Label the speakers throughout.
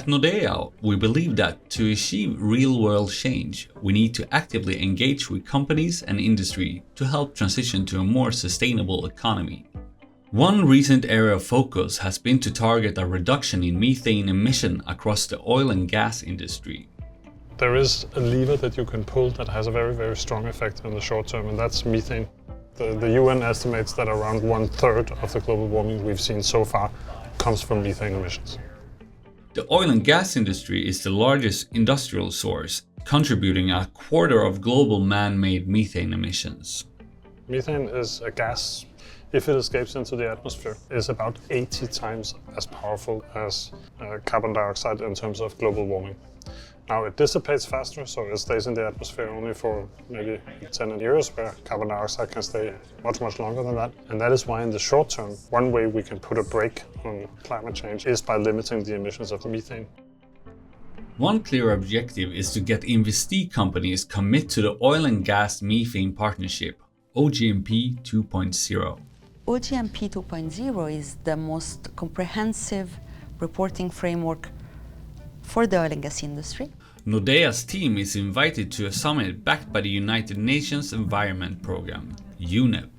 Speaker 1: At Nordea, we believe that to achieve real-world change, we need to actively engage with companies and industry to help transition to a more sustainable economy. One recent area of focus has been to target a reduction in methane emission across the oil and gas industry.
Speaker 2: There is a lever that you can pull that has a very, very strong effect in the short term, and that's methane. The UN estimates that around 1/3 of the global warming we've seen so far comes from methane emissions.
Speaker 1: The oil and gas industry is the largest industrial source, contributing a quarter of global man-made methane emissions.
Speaker 2: Methane is a gas, if it escapes into the atmosphere, is about 80 times as powerful as carbon dioxide in terms of global warming. Now it dissipates faster, so it stays in the atmosphere only for maybe 10 years, where carbon dioxide can stay much, much longer than that. And that is why in the short term, one way we can put a brake on climate change is by limiting the emissions of methane.
Speaker 1: One clear objective is to get investee companies commit to the Oil and Gas Methane Partnership, OGMP 2.0.
Speaker 3: OGMP 2.0 is the most comprehensive reporting framework for the oil and gas industry.
Speaker 1: Nordea's team is invited to a summit backed by the United Nations Environment Programme, UNEP.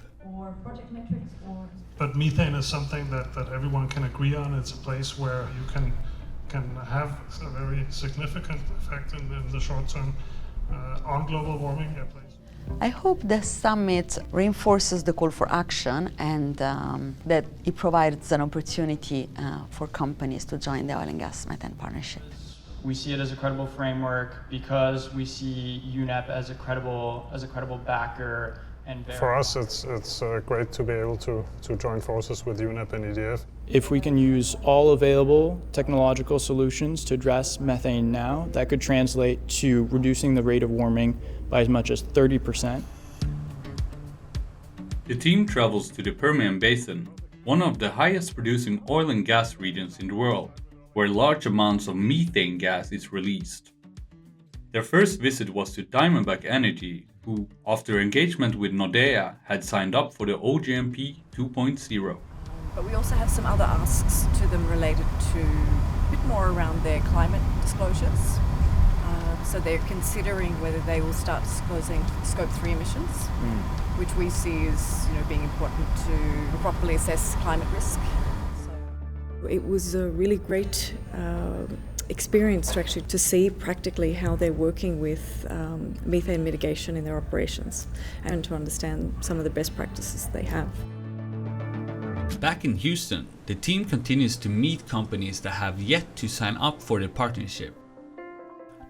Speaker 2: But methane is something that everyone can agree on. It's a place where you can have a very significant effect in the short term on global warming.
Speaker 3: I hope the summit reinforces the call for action and that it provides an opportunity for companies to join the Oil and Gas Methane Partnership.
Speaker 4: We see it as a credible framework because we see UNEP as a credible backer. And
Speaker 2: for us, it's great to be able to join forces with UNEP and EDF.
Speaker 5: If we can use all available technological solutions to address methane now, that could translate to reducing the rate of warming by as much as 30%.
Speaker 1: The team travels to the Permian Basin, one of the highest producing oil and gas regions in the world, where large amounts of methane gas is released. Their first visit was to Diamondback Energy, who, after engagement with Nordea, had signed up for the OGMP 2.0.
Speaker 6: But we also have some other asks to them related to a bit more around their climate disclosures. So they're considering whether they will start disclosing Scope 3 emissions, which we see as being important to properly assess climate risk.
Speaker 7: It was a really great experience to see practically how they're working with methane mitigation in their operations and to understand some of the best practices they have.
Speaker 1: Back in Houston, the team continues to meet companies that have yet to sign up for the partnership.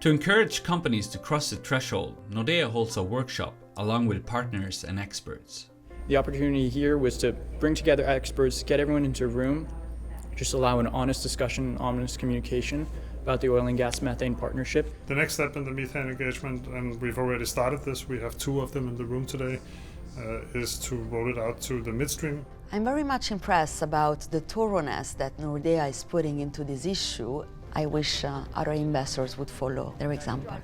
Speaker 1: To encourage companies to cross the threshold, Nordea holds a workshop along with partners and experts.
Speaker 5: The opportunity here was to bring together experts, get everyone into a room, just allow an honest discussion, honest communication about the oil and gas methane partnership.
Speaker 2: The next step in the methane engagement, and we've already started this, we have 2 of them in the room today, is to roll it out to the midstream.
Speaker 3: I'm very much impressed about the thoroughness that Nordea is putting into this issue. I wish other investors would follow their example.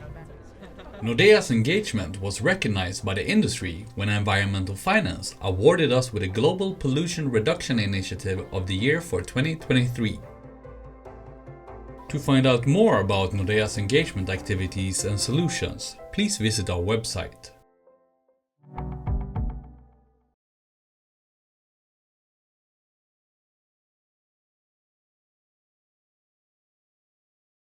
Speaker 1: Nordea's engagement was recognized by the industry when Environmental Finance awarded us with a Global Pollution Reduction Initiative of the Year for 2023. To find out more about Nordea's engagement activities and solutions, please visit our website.